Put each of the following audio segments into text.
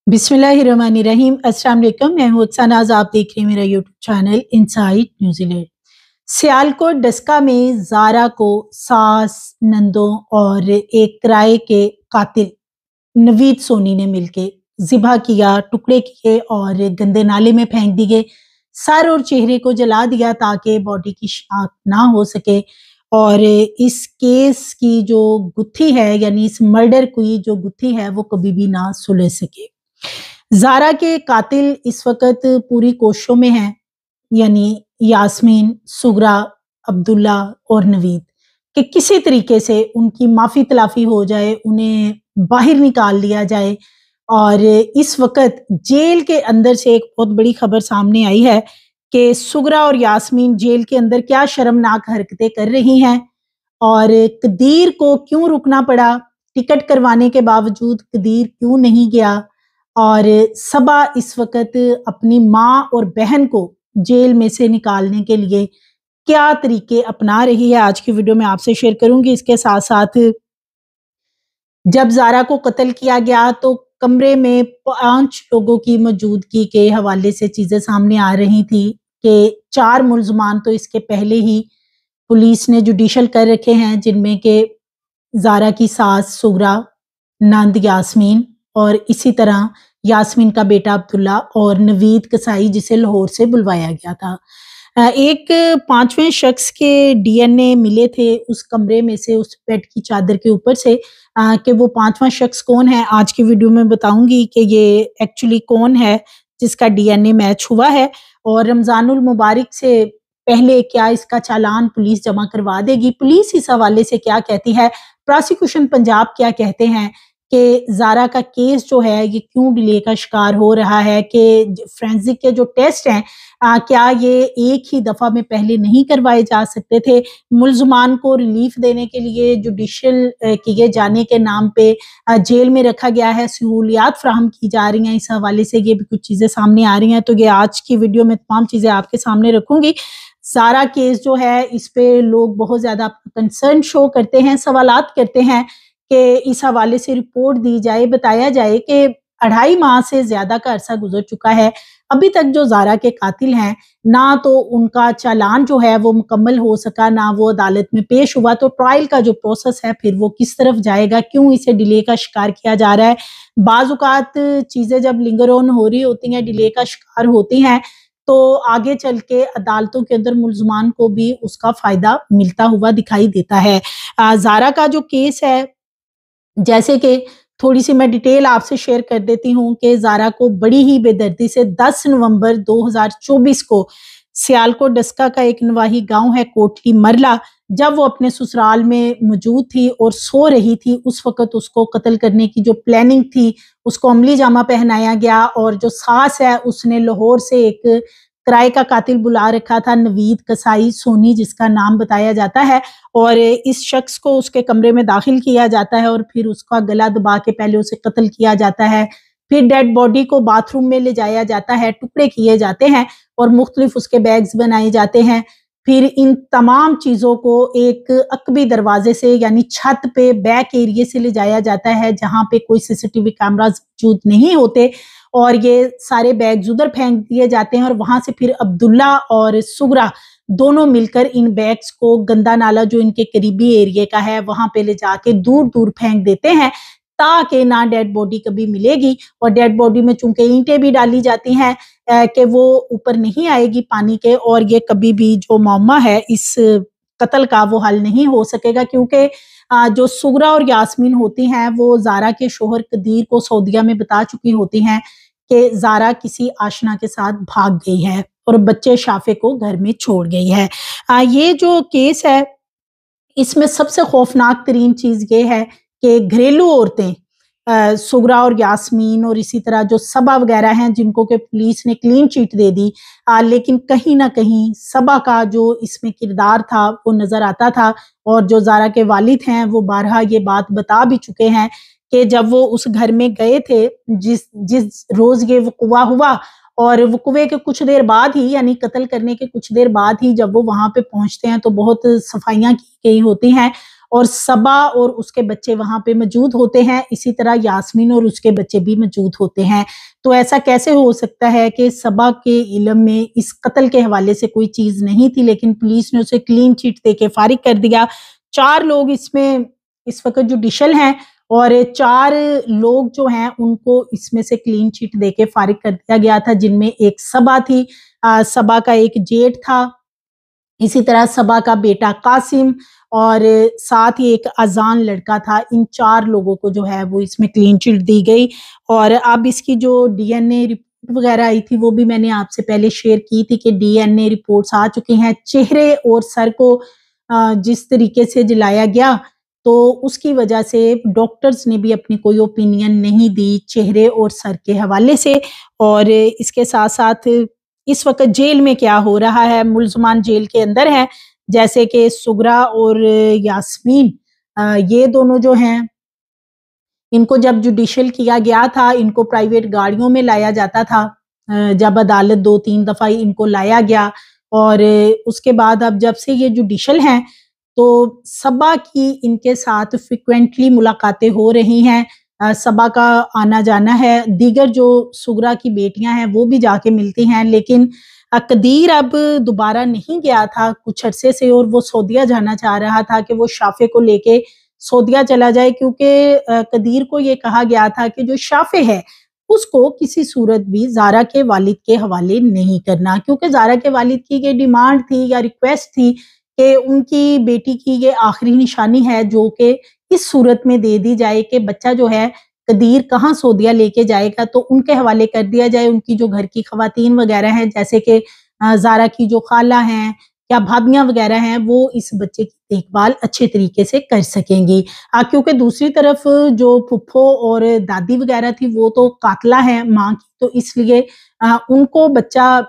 बिस्मिल्लाहिर्रहमानिर्रहीम। अस्सलाम वालेकुम। मैं हूं अक्सानाज़, आप देख रहे हैं मेरा YouTube channel inside New Zealand. Sialkot Daska में ज़ारा को सास, नंदों और एक किराए के कातिल नवीद सोनी ने मिलके ज़िबा किया, टुकड़े किए और गंदे नाले में फेंक दिए। सर और चेहरे को जला दिया ताकि बॉडी की शिनाख्त ना हो सके। और इस केस की जो गुत्थी है, यानी इस मर्डर की जो गुत्थी है, वो कभी भी ना सुलझ सके। ज़ारा के कातिल इस वक़्त पूरी कोशिशों में हैं, यानी यास्मीन, सुगरा, अब्दुल्ला और नवीद, कि किसी तरीके से उनकी माफ़ी-तलाफ़ी हो जाए, उन्हें बाहर निकाल लिया जाए। और इस वक़्त जेल के अंदर से एक बहुत बड़ी खबर सामने आई है कि सुगरा और यास्मीन जेल के अंदर क्या शर्मनाक हरकतें कर रही हैं और कदीर को क्यों रुकना पड़ा, टिकट करवाने के बावजूद कदीर क्यों नहीं गया। और सबा इस वक़्त अपनी माँ और बहन को जेल में से निकालने के लिए क्या तरीके अपना रही है, आज की वीडियो में आपसे शेयर करूँगी। इसके साथ-साथ जब ज़ारा को कत्ल किया गया तो कमरे में 5 लोगों की मौजूदगी के हवाले से चीज़ें सामने आ रही थी कि 4 मुल्ज़मान तो इसके पहले ही पुलिस ने जुडिशल कर रखे हैं, जिनमें के ज़ारा की सास सुगरा, नंद यास्मीन और इसी तरह यास्मीन का बेटा अब्दुल्ला और नवीद कसाई, जिसे लाहौर से बुलवाया गया था। एक 5वें शख्स के डीएनए मिले थे उस कमरे में से, उस बेड की चादर के ऊपर से। कि वो 5वां शख्स कौन है, आज की वीडियो में बताऊँगी कि ये एक्चुअली कौन है जिसका डीएनए मैच हुआ है। और रमज़ानुल मुबारक से पहले क्या इसका चालान पुलिस जमा करवा देगी? पुलिस इस हवाले से क्या कहती है? प्रोसिक्यूशन पंजाब क्या कहते हैं कि ज़ारा का केस जो है ये क्यों डिले का शिकार हो रहा है, कि फोरेंसिक के जो टेस्ट हैं क्या ये एक ही दफ़ा में पहले नहीं करवाए जा सकते थे? मुल्ज़मान को रिलीफ देने के लिए जुडिशल किए जाने के नाम पे जेल में रखा गया है, सहूलियात फ़राहम की जा रही हैं, इस हवाले से ये भी कुछ चीज़ें सामने आ रही हैं। तो ये आज की वीडियो में तमाम चीज़ें आपके सामने रखूँगी। ज़ारा केस जो है इस पे लोग बहुत ज़्यादा कंसर्न शो करते हैं, सवालात करते हैं कि इस हवाले से रिपोर्ट दी जाए, बताया जाए कि 2.5 माह से ज़्यादा का अरसा गुज़र चुका है। अभी तक जो ज़ारा के कातिल हैं, ना तो उनका चालान जो है वो मुकम्मल हो सका, ना वो अदालत में पेश हुआ। तो ट्रायल का जो प्रोसेस है फिर वो किस तरफ जाएगा, क्यों इसे डिले का शिकार किया जा रहा है? बाज़ औक़ात चीज़ें जब लिंगर ऑन हो रही होती हैं, डिले का शिकार होती हैं, तो आगे चल के अदालतों के अंदर मुल्ज़मान को भी उसका फ़ायदा मिलता हुआ दिखाई देता है। ज़ारा का जो केस है, जैसे कि थोड़ी-सी मैं डिटेल आपसे शेयर कर देती हूँ कि ज़ारा को बड़ी ही बेदर्दी से 10 नवंबर 2024 को सियालकोट डस्का का एक नवाही गाँव है कोटली मरला, जब वो अपने ससुराल में मौजूद थी और सो रही थी, उस वक़्त उसको कत्ल करने की जो प्लानिंग थी, उसको अमली जामा पहनाया गया। और जो सास है उसने लाहौर से एक किराए का कातिल बुला रखा था, नवीद कसाई सोनी जिसका नाम बताया जाता है। और इस शख्स को उसके कमरे में दाखिल किया जाता है और फिर उसका गला दबा के पहले उसे कत्ल किया जाता है। फिर डेड बॉडी को बाथरूम में ले जाया जाता है, टुकड़े किए जाते हैं और मुख्तलिफ उसके बैग्स बनाए जाते हैं। फिर इन तमाम चीज़ों को एक अक़बी दरवाज़े से, यानी छत पे बैक एरिया से ले जाया जाता है, जहाँ पे कोई सीसीटीवी कैमराज़ मौजूद नहीं होते। और ये सारे बैग्स उधर फेंक दिए जाते हैं और वहाँ से फिर अब्दुल्ला और सुगरा दोनों मिलकर इन बैग्स को गंदा नाला जो इनके करीबी एरिया का है, वहाँ पे ले जाके दूर-दूर फेंक देते हैं, ताकि ना डेड बॉडी कभी मिलेगी। और डेड बॉडी में चूँकि ईंटें भी डाली जाती हैं कि वो ऊपर नहीं आएगी पानी के, और ये कभी भी जो मौमा है इस कत्ल का वो हल नहीं हो सकेगा, क्योंकि जो सुगरा और यास्मीन होती हैं वो ज़ारा के शौहर कदीर को सऊदीया में बता चुकी होती हैं कि ज़ारा किसी आशना के साथ भाग गई है और बच्चे शाफ़े को घर में छोड़ गई है। ये जो केस है, इसमें सबसे खौफनाक तरीन चीज़ ये है कि घरेलू औरतें सुगरा और यास्मीन और इसी तरह जो सबा वगैरह हैं, जिनको कि पुलिस ने क्लीन चिट दे दी, लेकिन कहीं न कहीं सबा का जो इसमें किरदार था वो नज़र आता था। और जो ज़ारा के वालिद हैं वो बारहा ये बात बता भी चुके हैं कि जब वो उस घर में गए थे, जिस जिस रोज़ ये वक़्वा हुआ, और वक़्वे के कुछ देर बाद ही, यानी कत्ल करने के कुछ देर बाद ही जब वो वहाँ पे पहुँचते हैं तो बहुत सफाइयाँ की गई होती हैं और सबा और उसके बच्चे वहां पे मौजूद होते हैं, इसी तरह यास्मीन और उसके बच्चे भी मौजूद होते हैं। तो ऐसा कैसे हो सकता है कि सबा के इल्म में इस कत्ल के हवाले से कोई चीज नहीं थी, लेकिन पुलिस ने उसे क्लीन चिट देके फारिग कर दिया। 4 लोग इसमें इस वक्त जुडिशल हैं और 4 लोग जो हैं उनको इसमें से क्लीन चिट देके फारिग कर दिया गया था, जिनमें एक सबा थी, सबा का एक जेठ था, इसी तरह सबा का बेटा कासिम और साथ ही एक अजान लड़का था। इन 4 लोगों को जो है वो इसमें क्लीन चिट दी गई। और अब इसकी जो डीएनए रिपोर्ट वगैरह आई थी वो भी मैंने आपसे पहले शेयर की थी कि डीएनए रिपोर्ट्स आ चुकी हैं। चेहरे और सर को जिस तरीके से जलाया गया तो उसकी वजह से डॉक्टर्स ने भी अपनी कोई ओपिनियन नहीं दी चेहरे और सर के हवाले से। और इसके साथ साथ इस वक्त जेल में क्या हो रहा है, मुलजमान जेल के अंदर हैं, जैसे कि सुगरा और यास्मीन, ये दोनों जो हैं इनको जब जुडिशियल किया गया था, इनको प्राइवेट गाड़ियों में लाया जाता था। जब अदालत 2-3 दफा इनको लाया गया और उसके बाद अब जब से ये जुडिशियल हैं तो सबा की इनके साथ फ्रिक्वेंटली मुलाकातें हो रही हैं। सबा का आना जाना है, दीगर जो सुगरा की बेटियां हैं वो भी जाके मिलती हैं, लेकिन कदीर अब दोबारा नहीं गया था कुछ अरसे से और वो सऊदीया जाना चाह रहा था कि वो शाफे को लेके सऊदीया चला जाए, क्योंकि कदीर को ये कहा गया था कि जो शाफे है उसको किसी सूरत भी ज़ारा के वालिद के हवाले नहीं करना, क्योंकि ज़ारा के वालिद की ये डिमांड थी या रिक्वेस्ट थी कि उनकी बेटी की ये आखिरी निशानी है जो कि इस सूरत में दे दी जाए कि बच्चा जो है कदीर कहाँ सऊदीया लेके जाएगा तो उनके हवाले कर दिया जाए। उनकी जो घर की खवातीन वगैरह हैं, जैसे कि ज़ारा की जो खाला हैं या भाभियां वगैरह हैं, वो इस बच्चे की देखभाल अच्छे तरीके से कर सकेंगी। क्योंकि दूसरी तरफ जो फुफ्फो और दादी वगैरह थी वो तो कातला है माँ की, तो इसलिए उनको बच्चा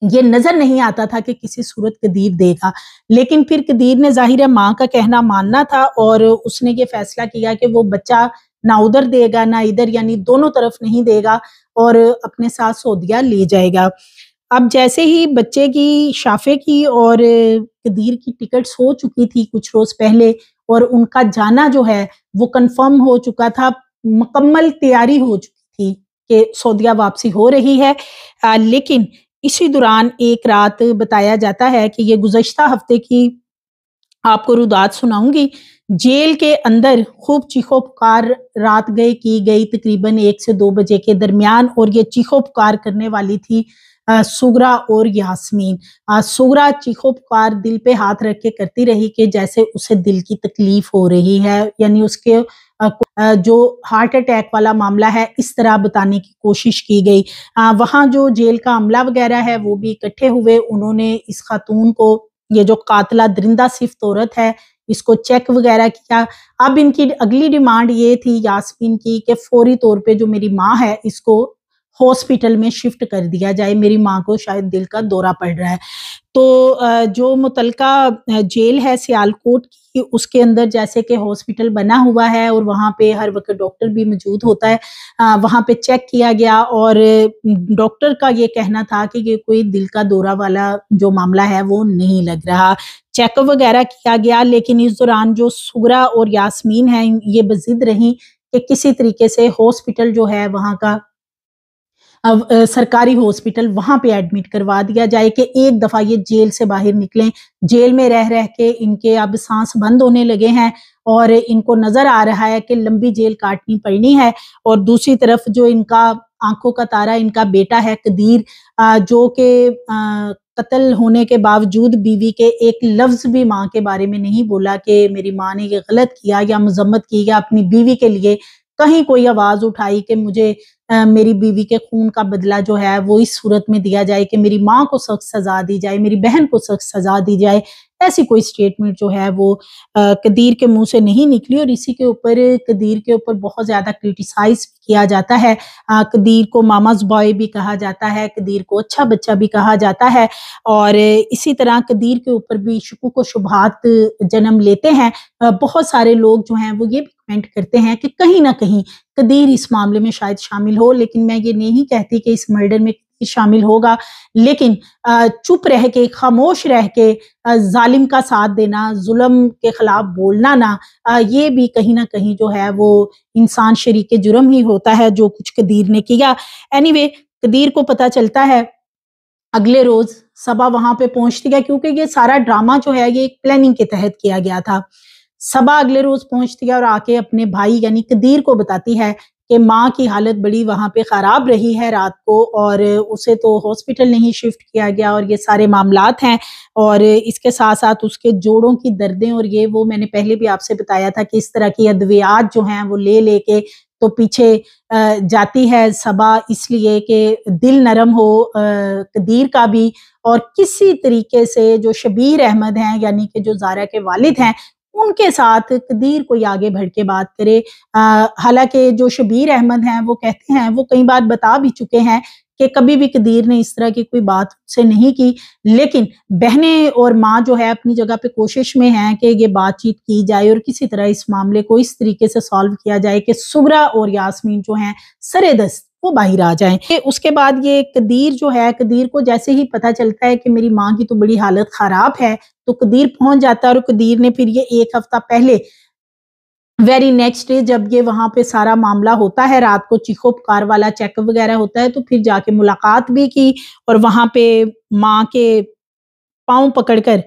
ये नजर नहीं आता था कि किसी सूरत कदीर देगा। लेकिन फिर कदीर ने ज़ाहिर है माँ का कहना मानना था और उसने ये फैसला किया कि वो बच्चा ना उधर देगा ना इधर, यानी दोनों तरफ नहीं देगा और अपने साथ सऊदीया ले जाएगा। अब जैसे ही बच्चे की शाफे की और कदीर की टिकट्स हो चुकी थी कुछ रोज पहले और उनका जाना जो है वो कंफर्म हो चुका था, मुकम्मल तैयारी हो चुकी थी कि सऊदीया वापसी हो रही है। लेकिन इसी दौरान एक रात बताया जाता है कि ये गुज़श्ता हफ्ते की आपको रुदात सुनाऊंगी। जेल के अंदर खूब चीखो पुकार रात गए की गई तकरीबन 1 से 2 बजे के दरमियान, और ये चीखो पुकार करने वाली थी सुगरा और यास्मीन। सुगरा चीखो पुकार दिल पे हाथ रख के करती रही कि जैसे उसे दिल की तकलीफ हो रही है, यानी उसके जो हार्ट अटैक वाला मामला है इस तरह बताने की कोशिश की गई। वहाँ जो जेल का अमला वगैरह है वो भी इकट्ठे हुए, उन्होंने इस खातून को, ये जो कातला दरिंदा सिफ्त औरत है, इसको चेक वगैरह किया। अब इनकी अगली डिमांड ये थी यास्मीन की कि फौरी तौर पे जो मेरी माँ है इसको हॉस्पिटल में शिफ्ट कर दिया जाए, मेरी माँ को शायद दिल का दौरा पड़ रहा है। तो जो मुतलका जेल है सियालकोट की, उसके अंदर जैसे कि हॉस्पिटल बना हुआ है और वहाँ पे हर वक्त डॉक्टर भी मौजूद होता है। वहाँ पे चेक किया गया और डॉक्टर का ये कहना था कि ये कोई दिल का दौरा वाला जो मामला है वो नहीं लग रहा। चेकअप वगैरह किया गया, लेकिन इस दौरान जो सुगरा और यास्मीन हैं ये बजिद रहीं कि किसी तरीके से हॉस्पिटल जो है वहाँ का सरकारी हॉस्पिटल वहाँ पे एडमिट करवा दिया जाए कि एक दफ़ा ये जेल से बाहर निकलें। जेल में रह रह के इनके अब सांस बंद होने लगे हैं और इनको नज़र आ रहा है कि लंबी जेल काटनी पड़नी है। और दूसरी तरफ जो इनका आंखों का तारा इनका बेटा है कदीर, जो कि कत्ल होने के बावजूद बीवी के एक लफ्ज़ भी माँ के बारे में नहीं बोला कि मेरी माँ ने ये गलत किया या मजम्मत की या अपनी बीवी के लिए कहीं कोई आवाज़ उठाई कि मुझे मेरी बीवी के खून का बदला जो है वो इस सूरत में दिया जाए कि मेरी माँ को सख्त सजा दी जाए, मेरी बहन को सख्त सजा दी जाए। ऐसी कोई स्टेटमेंट जो है वो कदीर के मुंह से नहीं निकली और इसी के ऊपर कदीर के ऊपर बहुत ज़्यादा क्रिटिसाइज किया जाता है। कदीर को मामाज बॉय भी कहा जाता है, कदीर को अच्छा बच्चा भी कहा जाता है और इसी तरह कदीर के ऊपर भी शुकूक व शुबहात जन्म लेते हैं। बहुत सारे लोग जो हैं वो ये भी कमेंट करते हैं कि कहीं ना कहीं कदीर इस मामले में शायद शामिल हो, लेकिन मैं ये नहीं कहती कि इस मर्डर में शामिल होगा, लेकिन चुप रह के, खामोश रह के जालिम का साथ देना, जुल्म के खिलाफ बोलना ना, ये भी कहीं ना कहीं जो है वो इंसान शरीक जुर्म ही होता है, जो कुछ कदीर ने किया। एनीवे, कदीर को पता चलता है अगले रोज, सबा वहां पे पहुंचती है, क्योंकि ये सारा ड्रामा जो है ये एक प्लानिंग के तहत किया गया था। सबा अगले रोज पहुंचती है और आके अपने भाई यानी कदीर को बताती है कि माँ की हालत बड़ी वहां पे खराब रही है रात को, और उसे तो हॉस्पिटल नहीं शिफ्ट किया गया, और ये सारे मामलात हैं। और इसके साथ साथ उसके जोड़ों की दर्दें, और ये वो मैंने पहले भी आपसे बताया था कि इस तरह की अद्वियात जो हैं वो ले लेके तो पीछे जाती है सबा, इसलिए कि दिल नरम हो कदीर का भी, और किसी तरीके से जो शबीर अहमद हैं यानी कि जो ज़ारा के वालिद हैं, उनके साथ कदीर कोई आगे बढ़ के बात करे। हालांकि जो शबीर अहमद हैं वो कहते हैं, वो कई बार बता भी चुके हैं कि कभी भी कदीर ने इस तरह की कोई बात से नहीं की, लेकिन बहनें और माँ जो है अपनी जगह पे कोशिश में हैं कि ये बातचीत की जाए और किसी तरह इस मामले को इस तरीके से सॉल्व किया जाए कि सुगरा और यास्मीन जो हैं सरेदस्त वो बाहर आ जाएं। उसके बाद ये कदीर जो है, कदीर को जैसे ही पता चलता है कि मेरी माँ की तो बड़ी हालत खराब है, तो कदीर पहुंच जाता है, और कदीर ने फिर ये 1 हफ्ता पहले वेरी नेक्स्ट डे जब ये वहां पे सारा मामला होता है, रात को चीखो पुकार वाला चेकअप वगैरह होता है, तो फिर जाके मुलाकात भी की, और वहां पे माँ के पाँव पकड़कर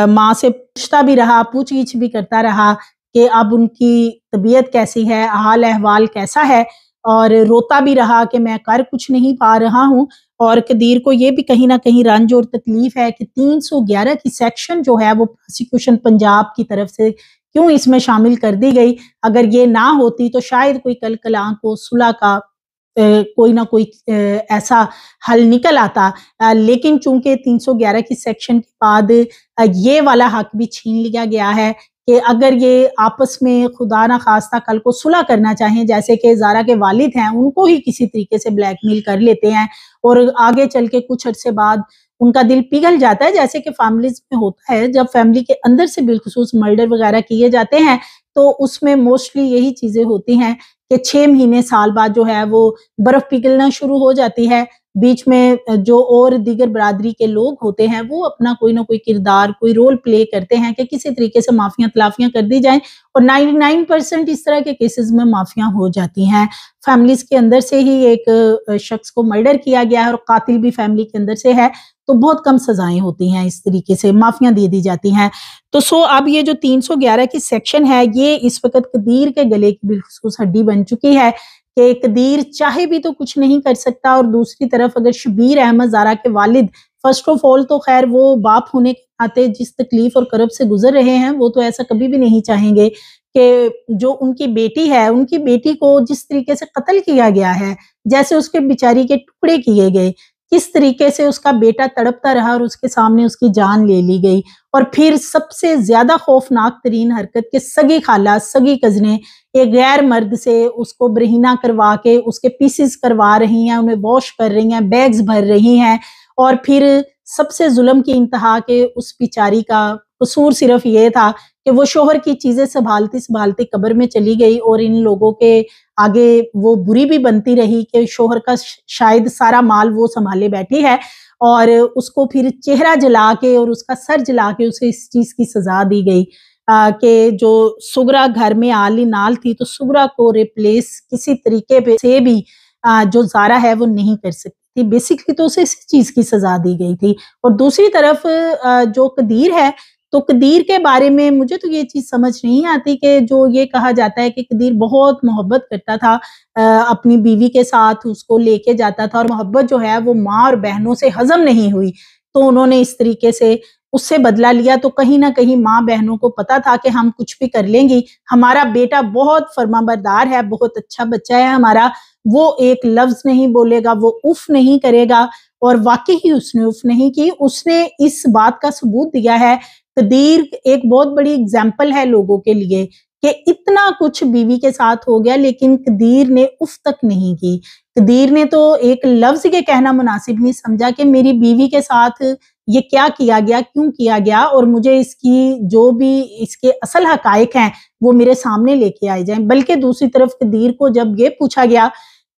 माँ से पूछता भी रहा, पूछ-गीछ भी करता रहा कि अब उनकी तबीयत कैसी है, हाल अहवाल कैसा है, और रोता भी रहा कि मैं कर कुछ नहीं पा रहा हूँ। और कदीर को ये भी कहीं न कहीं रंज और तकलीफ है कि 311 की सेक्शन जो है वो प्रोसिक्यूशन पंजाब की तरफ से क्यों इसमें शामिल कर दी गई। अगर ये ना होती तो शायद कोई कल-कलां को सुलह का कोई ना कोई ऐसा हल निकल आता। लेकिन चूँकि 311 की सेक्शन के बाद ये वाला हक भी छीन लिया गया है कि अगर ये आपस में खुदा ना ख़ास्ता कल को सुलह करना चाहें, जैसे कि ज़ारा के वालिद हैं, उनको ही किसी तरीके से ब्लैकमेल कर लेते हैं, और आगे चल के कुछ अरसे बाद उनका दिल पिघल जाता है, जैसे कि फैमिलीज़ में होता है, जब फैमिली के अंदर से बिलख़ुसूस मर्डर वग़ैरह किए जाते हैं, तो उसमें मोस्टली यही चीज़ें होती हैं कि 6 महीने साल बाद जो है वो बर्फ पिघलना शुरू हो जाती है। बीच में जो और दीगर बरादरी के लोग होते हैं वो अपना कोई ना कोई किरदार, कोई रोल प्ले करते हैं कि किसी तरीके से माफ़ियाँ-तलाफ़ियाँ कर दी जाएँ, और 99% इस तरह के केसेज़ में माफ़ियाँ हो जाती हैं। फैमिलीज़ के अंदर से ही एक शख्स को मर्डर किया गया है और कातिल भी फैमिली के अंदर से है, तो बहुत कम सज़ाएँ होती हैं, इस तरीके से माफ़ियाँ दे दी जाती हैं। तो अब ये जो 311 की सेक्शन है, ये इस वक़्त कदीर के गले की बिलख़ुसूस हड्डी बन चुकी है कि कदीर चाहे भी तो कुछ नहीं कर सकता, और दूसरी तरफ अगर शबीर अहमद ज़ारा के वालिद, फ़र्स्ट ऑफ ऑल तो ख़ैर वो बाप होने के नाते जिस तकलीफ़ और करब से गुज़र रहे हैं, वो तो ऐसा कभी भी नहीं चाहेंगे कि जो उनकी बेटी है, उनकी बेटी को जिस तरीके से कत्ल किया गया है, जैसे उसके बेचारी के टुकड़े किए गए, किस तरीके से उसका बेटा तड़पता रहा और उसके सामने उसकी जान ले ली गई, और फिर सबसे ज़्यादा खौफ़नाक तरीन हरकत कि सगी खाला, सगी कज़नें एक गैर मर्द से उसको बरहीना करवा के उसके पीसेस करवा रही हैं, उन्हें वॉश कर रही हैं, बैग्स भर रही हैं, और फिर सबसे जुल्म की इंतहा के उस बेचारी का कसूर सिर्फ ये था कि वो शोहर की चीज़ें सँभालती-सँभालती कब्र में चली गई, और इन लोगों के आगे वो बुरी भी बनती रही कि शोहर का शायद सारा माल वो सँभाले बैठी है, और उसको फिर चेहरा जला के और उसका सर जला के उसे इस चीज़ की सज़ा दी गई कि जो सुगरा घर में आली नाल थी, तो सुगरा को रिप्लेस किसी तरीके पे से भी जो ज़ारा है वो नहीं कर सकती थी। बेसिकली तो उसे इस चीज़ की सज़ा दी गई थी। और दूसरी तरफ जो कदीर है, तो कदीर के बारे में मुझे तो ये चीज़ समझ नहीं आती कि जो ये कहा जाता है कि कदीर बहुत मोहब्बत करता था अपनी बीवी के साथ, उसको लेके जाता था, और मोहब्बत जो है वो माँ और बहनों से हज़म नहीं हुई, तो उन्होंने इस तरीके से उससे बदला लिया। तो कहीं न कहीं माँ-बहनों को पता था कि हम कुछ भी कर लेंगी, हमारा बेटा बहुत फर्माबरदार है, बहुत अच्छा बच्चा है हमारा, वो एक लफ्ज़ नहीं बोलेगा, वो उफ़ नहीं करेगा, और वाक़ई ही उसने उफ़ नहीं की। उसने इस बात का सबूत दिया है। कदीर एक बहुत बड़ी एग्ज़ाम्पल है लोगों के लिए कि इतना कुछ बीवी के साथ हो गया, लेकिन कदीर ने उफ़ तक नहीं की। कदीर ने तो एक लफ्ज़ ये कहना मुनासिब नहीं समझा कि मेरी बीवी के साथ ये क्या किया गया, क्यों किया गया, और मुझे इसकी जो भी इसके असल हक़ाइक़ हैं, वो मेरे सामने लेके आए जाएँ। बल्कि दूसरी तरफ कदीर को जब ये पूछा गया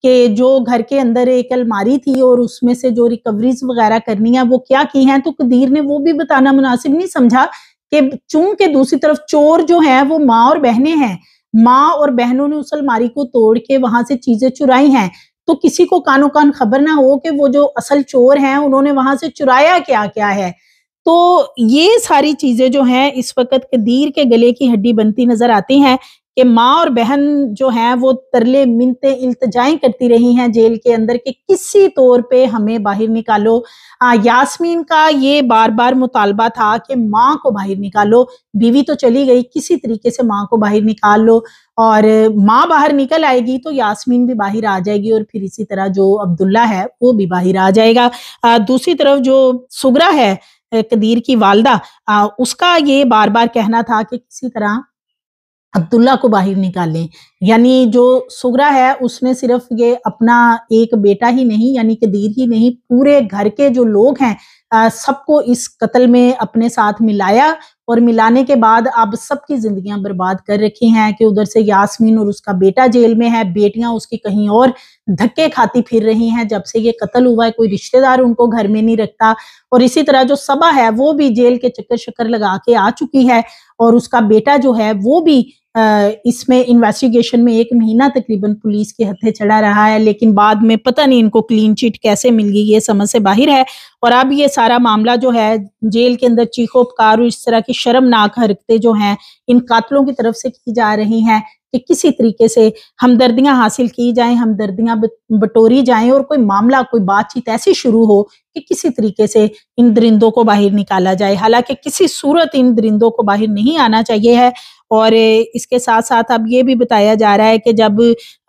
कि जो घर के अंदर एक अलमारी थी और उसमें से जो रिकवरीज वगैरह करनी है वो क्या की हैं, तो कदीर ने वो भी बताना मुनासिब नहीं समझा कि चूंकि दूसरी तरफ चोर जो है वो माँ और बहनें हैं, माँ और बहनों ने उस अलमारी को तोड़ के वहां से चीजें चुराई हैं, तो किसी को कानो कान खबर ना हो कि वो जो असल चोर हैं उन्होंने वहां से चुराया क्या क्या है। तो ये सारी चीजें जो हैं इस वक्त कदीर के गले की हड्डी बनती नजर आती हैं कि माँ और बहन जो हैं वो तरले मिन्नतें इल्तिजाएं करती रही हैं जेल के अंदर कि किसी तौर पे हमें बाहर निकालो। यास्मीन का ये बार बार मुतालबा था कि माँ को बाहर निकालो, बीवी तो चली गई, किसी तरीके से माँ को बाहर निकाल लो, और माँ बाहर निकल आएगी तो यास्मीन भी बाहर आ जाएगी और फिर इसी तरह जो अब्दुल्ला है वो भी बाहर आ जाएगा। दूसरी तरफ जो सुगरा है, कदीर की वालदा, उसका ये बार बार कहना था कि किसी तरह अब्दुल्ला को बाहर निकालें। यानी जो सुगरा है उसने सिर्फ ये अपना एक बेटा ही नहीं यानी कदीर ही नहीं, पूरे घर के जो लोग हैं सबको इस कत्ल में अपने साथ मिलाया, और मिलाने के बाद अब सबकी जिंदगियां बर्बाद कर रखी हैं कि उधर से यास्मीन और उसका बेटा जेल में है, बेटियां उसकी कहीं और धक्के खाती फिर रही हैं जब से ये कत्ल हुआ है, कोई रिश्तेदार उनको घर में नहीं रखता, और इसी तरह जो सबा है वो भी जेल के चक्कर शक्कर लगा के आ चुकी है, और उसका बेटा जो है वो भी इसमें इन्वेस्टिगेशन में 1 महीना तकरीबन पुलिस के हत्थे चढ़ा रहा है, लेकिन बाद में पता नहीं इनको क्लीन चिट कैसे मिल गई, ये समझ से बाहर है। और अब ये सारा मामला जो है जेल के अंदर चीखों पुकार और इस तरह की शर्मनाक हरकतें जो हैं इन कातलों की तरफ से की जा रही हैं कि किसी तरीके से हमदर्दियां हासिल की जाएं, हमदर्दियां बटोरी जाएं और कोई मामला, कोई बातचीत ऐसी शुरू हो कि किसी तरीके से इन दरिंदों को बाहर निकाला जाए। हालांकि किसी सूरत इन दरिंदों को बाहर नहीं आना चाहिए है। और इसके साथ साथ अब ये भी बताया जा रहा है कि जब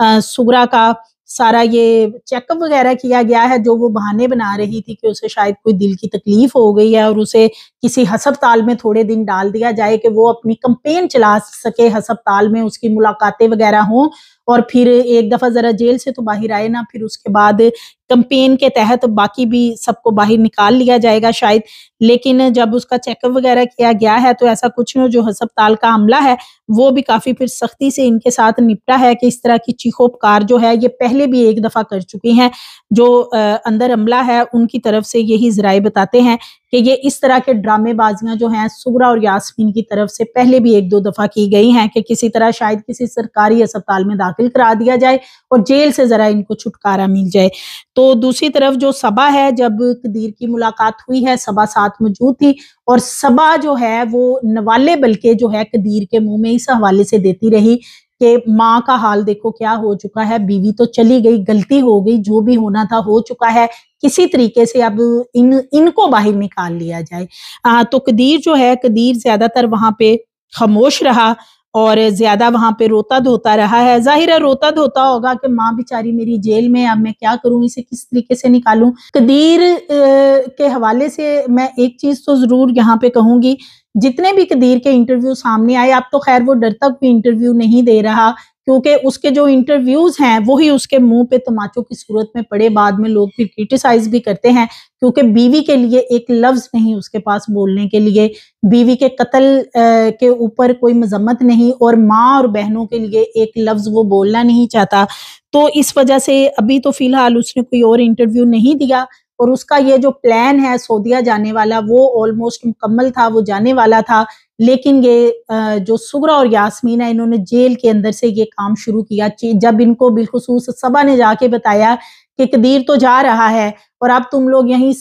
सुगरा का सारा ये चेकअप वगैरह किया गया है, जो वो बहाने बना रही थी कि उसे शायद कोई दिल की तकलीफ हो गई है और उसे किसी हस्पताल में थोड़े दिन डाल दिया जाए कि वो अपनी कंपेन चला सके, हस्पताल में उसकी मुलाकातें वगैरह हों, और फिर एक दफा जरा जेल से तो बाहर आए ना, फिर उसके बाद कंपेन के तहत बाकी भी सबको बाहर निकाल लिया जाएगा शायद। लेकिन जब उसका चेकअप वगैरह किया गया है तो ऐसा कुछ नहीं, जो हस्पताल का अमला है वो भी काफी फिर सख्ती से इनके साथ निपटा है कि इस तरह की चीखों पुकार जो है ये पहले भी एक दफा कर चुकी हैं। जो अंदर अमला है उनकी तरफ से यही जराए बताते हैं कि ये इस तरह के ड्रामेबाजियां जो हैं सुगरा और यास्मीन की तरफ से पहले भी 1-2 दफा की गई हैं कि किसी तरह शायद किसी सरकारी अस्पताल में दाखिल करा दिया जाए और जेल से जरा इनको छुटकारा मिल जाए। तो दूसरी तरफ जो सबा है, जब कदीर की मुलाकात हुई है सबा साथ मौजूद थी, और सबा जो है वो नवाले बल्कि जो है कदीर के मुंह में इस हवाले से देती रही कि माँ का हाल देखो क्या हो चुका है, बीवी तो चली गई, गलती हो गई, जो भी होना था हो चुका है, किसी तरीके से अब इनको बाहर निकाल लिया जाए। तो कदीर जो है, कदीर ज्यादातर वहां पे खामोश रहा और ज्यादा वहां पे रोता धोता रहा है। जाहिर है रोता धोता होगा कि माँ बेचारी मेरी जेल में, अब मैं क्या करूं, इसे किस तरीके से निकालूं। कदीर के हवाले से मैं एक चीज तो जरूर यहाँ पे कहूंगी, जितने भी कदीर के इंटरव्यू सामने आए, अब तो खैर वो डर तक भी इंटरव्यू नहीं दे रहा, क्योंकि उसके जो इंटरव्यूज हैं वही उसके मुंह पे तमाचों की सूरत में पड़े, बाद में लोग फिर क्रिटिसाइज भी करते हैं, क्योंकि बीवी के लिए एक लफ्ज नहीं उसके पास बोलने के लिए, बीवी के कत्ल के ऊपर कोई मजम्मत नहीं, और माँ और बहनों के लिए एक लफ्ज वो बोलना नहीं चाहता। तो इस वजह से अभी तो फिलहाल उसने कोई और इंटरव्यू नहीं दिया, और उसका ये जो प्लान है सऊदीया जाने वाला वो ऑलमोस्ट मुकम्मल था, वो जाने वाला था। लेकिन ये जो सुगरा और यास्मीन है इन्होंने जेल के अंदर से ये काम शुरू किया। जब इनको बिलखुसूस सबा ने जाके बताया कि कदीर तो जा रहा है और अब तुम लोग यहीं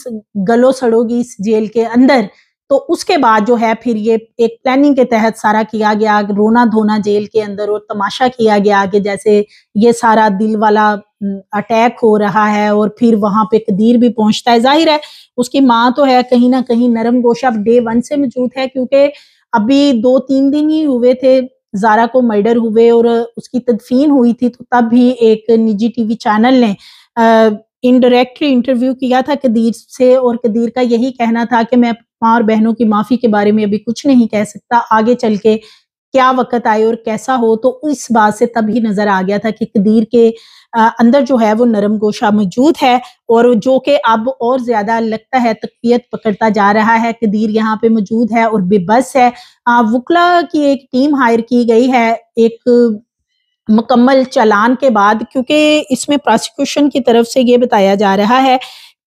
गलो सड़ोगी इस जेल के अंदर, तो उसके बाद जो है फिर ये एक प्लानिंग के तहत सारा किया गया, रोना धोना जेल के अंदर, और तमाशा किया गया कि जैसे ये सारा दिल वाला अटैक हो रहा है, और फिर वहां पे कदीर भी पहुंचता है। जाहिर है उसकी माँ तो है कहीं ना कहीं नरम गोशा डे 1 से मौजूद है, क्योंकि अभी 2-3 दिन ही हुए थे जारा को मर्डर हुए और उसकी तदफीन हुई थी, तो तब भी एक निजी टीवी चैनल ने इनडायरेक्टली इंटरव्यू किया था कदीर से, और कदीर का यही कहना था कि मैं माँ और बहनों की माफी के बारे में अभी कुछ नहीं कह सकता, आगे चल के क्या वक्त आए और कैसा हो। तो इस बात से तभी नजर आ गया था कि कदीर के अंदर जो है वो नरम गोशा मौजूद है, और जो कि अब और ज्यादा लगता है तकवीयत पकड़ता जा रहा है। कदीर यहाँ पे मौजूद है और बेबस है। वुकला की एक टीम हायर की गई है, एक मुकम्मल चालान के बाद, क्योंकि इसमें प्रोसिक्यूशन की तरफ से ये बताया जा रहा है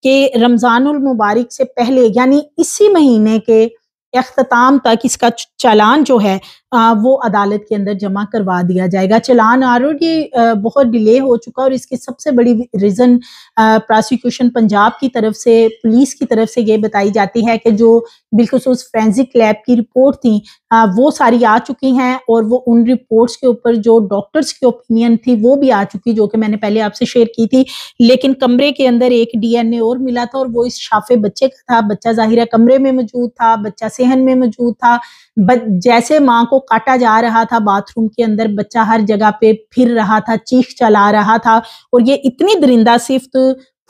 कि रमज़ानुल मुबारक से पहले यानी इसी महीने के इख्तिताम तक इसका चालान जो है वो अदालत के अंदर जमा करवा दिया जाएगा। चालान ऑलरेडी बहुत डिले हो चुका और इसकी सबसे बड़ी रीज़न प्रोसिक्यूशन पंजाब की तरफ से, पुलिस की तरफ से ये बताई जाती है कि जो बिलखुसूस फोरेंसिक लैब की रिपोर्ट थी वो सारी आ चुकी हैं और वो उन रिपोर्ट्स के ऊपर जो डॉक्टर्स की ओपिनियन थी वो भी आ चुकी, जो कि मैंने पहले आपसे शेयर की थी। लेकिन कमरे के अंदर एक डीएनए और मिला था और वो इस शाफे बच्चे का था। बच्चा ज़ाहिर है कमरे में मौजूद था, बच्चा सेहन में मौजूद था। जैसे माँ को काटा जा रहा था बाथरूम के अंदर, बच्चा हर जगह पे फिर रहा था, चीख चला रहा था और ये इतनी दरिंदा सिफ्त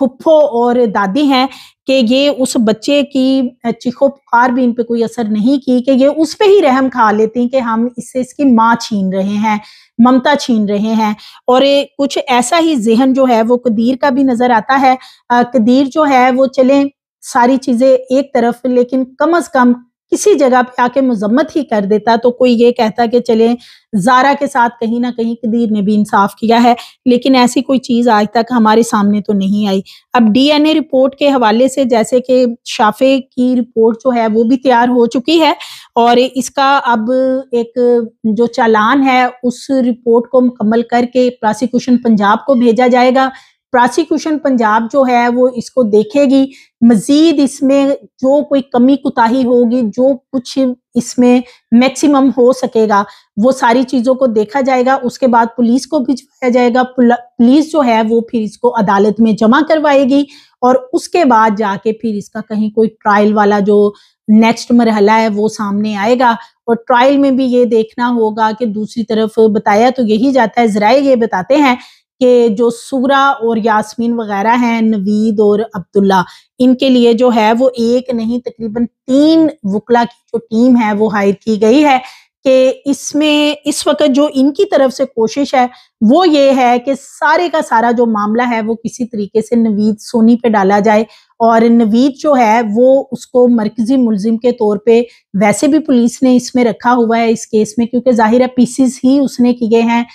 फुफ्फो और दादी हैं कि ये उस बच्चे की चीखो पुकार भी इन पे कोई असर नहीं की, कि ये उस पे ही रहम खा लेती कि हम इससे इसकी माँ छीन रहे हैं, ममता छीन रहे हैं। और कुछ ऐसा ही ज़हन जो है वो कदीर का भी नज़र आता है। कदीर जो है वो चले सारी चीज़ें एक तरफ, लेकिन कम अज़ कम किसी जगह पे आके मज़म्मत ही कर देता तो कोई ये कहता कि चले ज़ारा के साथ कहीं न कहीं कदीर ने भी इंसाफ किया है, लेकिन ऐसी कोई चीज़ आज तक हमारे सामने तो नहीं आई। अब डीएनए रिपोर्ट के हवाले से जैसे कि शाफ़े की रिपोर्ट जो है वो भी तैयार हो चुकी है और इसका अब एक जो चालान है उस रिपोर्ट को मुकम्मल करके प्रोसिक्यूशन पंजाब को भेजा जाएगा। प्रोसिक्यूशन पंजाब जो है वो इसको देखेगी, मज़ीद इसमें जो कोई कमी कुताही होगी, जो कुछ इसमें मैक्सिमम हो सकेगा, वो सारी चीज़ों को देखा जाएगा। उसके बाद पुलिस को भिजवाया जाएगा। पुलिस जो है वो फिर इसको अदालत में जमा करवाएगी और उसके बाद जाके फिर इसका कहीं कोई ट्रायल वाला जो नेक्स्ट मरहला है वो सामने आएगा। और ट्रायल में भी ये देखना होगा कि दूसरी तरफ बताया तो यही जाता है, ज़राए ये बताते हैं कि जो सूरा और यास्मीन वगैरह हैं, नवीद और अब्दुल्ला, इनके लिए जो है वो एक नहीं तकरीबन 3 वुकला की जो टीम है वो हायर की गई है कि इसमें इस वक़्त जो इनकी तरफ से कोशिश है वो ये है कि सारे का सारा जो मामला है वो किसी तरीके से नवीद सोनी पे डाला जाए और नवीद जो है वो उसको मरकज़ी मुल्ज़िम के तौर पे वैसे भी पुलिस ने इसमें रखा हुआ है इस केस में, क्योंकि ज़ाहिर है पीसीज़ ही उसने किए हैं।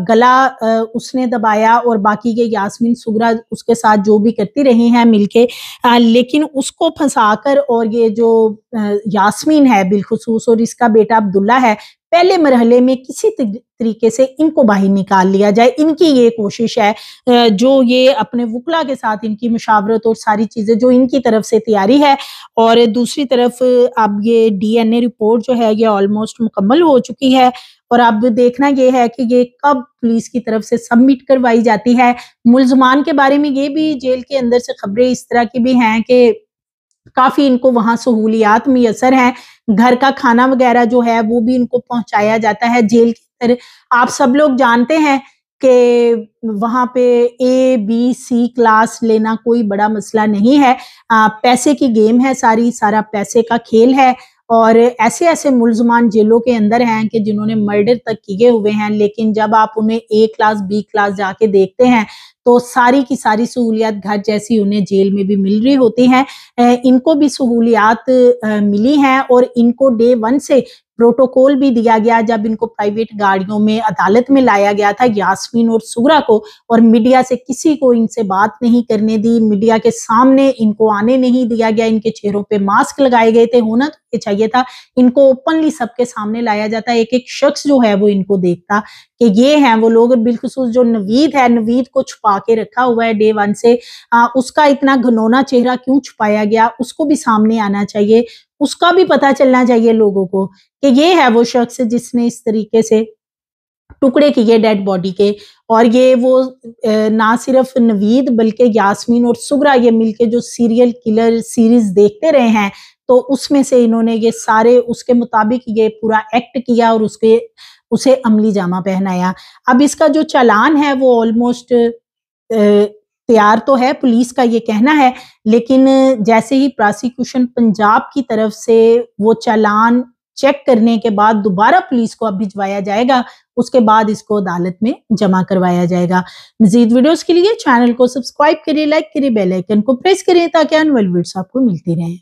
गला उसने दबाया और बाकी ये यास्मीन सुगरा उसके साथ जो भी करती रही हैं मिलके, लेकिन उसको फंसाकर और ये जो यास्मीन है बिलखुसूस और इसका बेटा अब्दुल्ला है, पहले मरहले में किसी तरीके से इनको बाहर निकाल लिया जाए। इनकी ये कोशिश है, जो ये अपने वुकला के साथ इनकी मुशावरत और सारी चीज़ें जो इनकी तरफ से तैयारी है। और दूसरी तरफ अब ये डीएनए रिपोर्ट जो है ये ऑलमोस्ट मुकम्मल हो चुकी है और अब देखना ये है कि ये कब पुलिस की तरफ से सबमिट करवाई जाती है। मुल्ज़मान के बारे में ये भी जेल के अंदर से खबरें इस तरह की भी हैं कि काफ़ी इनको वहाँ सहूलियात मुयस्सर हैं। घर का खाना वग़ैरह जो है वो भी इनको पहुँचाया जाता है जेल के अंदर। आप सब लोग जानते हैं कि वहाँ पे ए, बी, सी क्लास लेना कोई बड़ा मसला नहीं है। पैसे की गेम है सारी, सारा पैसे का खेल है और ऐसे-ऐसे मुल्ज़मान जेलों के अंदर हैं कि जिन्होंने मर्डर तक किए हुए हैं, लेकिन जब आप उन्हें ए क्लास, बी क्लास जाके देखते हैं तो सारी की सारी सहूलियत घर जैसी उन्हें जेल में भी मिल रही होती हैं। इनको भी सहूलियात मिली हैं और इनको डे 1 से प्रोटोकॉल भी दिया गया जब इनको प्राइवेट गाड़ियों में अदालत में लाया गया था यास्मीन और सुगरा को, और मीडिया से किसी को इनसे बात नहीं करने दी, मीडिया के सामने इनको आने नहीं दिया गया, इनके चेहरों पे मास्क लगाए गए थे। होना तो ये चाहिए था, इनको ओपनली सबके सामने लाया जाता, एक-एक शख्स जो है वो इनको देखता कि ये हैं वो लोग। बिलखुसूस जो नवीद है, नवीद को छुपा के रखा हुआ है डे 1 से, उसका इतना घिनौना चेहरा क्यों छुपाया गया, उसको भी सामने आना चाहिए, उसका भी पता चलना चाहिए लोगों को कि ये है वो शख्स जिसने इस तरीके से टुकड़े किए डेड बॉडी के। और ये वो ना सिर्फ नवीद बल्कि यास्मीन और सुगरा ये मिलके जो सीरियल किलर सीरीज देखते रहे हैं, तो उसमें से इन्होंने ये सारे उसके मुताबिक ये पूरा एक्ट किया और उसे अमली जामा पहनाया। अब इसका जो चालान है वो ऑलमोस्ट तैयार तो है, पुलिस का ये कहना है, लेकिन जैसे ही प्रोसिक्यूशन पंजाब की तरफ से वो चालान चेक करने के बाद दोबारा पुलिस को अब भिजवाया जाएगा, उसके बाद इसको अदालत में जमा करवाया जाएगा। मज़ीद वीडियोस के लिए चैनल को सब्सक्राइब करिए, लाइक करिए, बेल आइकन को प्रेस करिए ताकि आने वाली वीडियोस आपको मिलती रहें।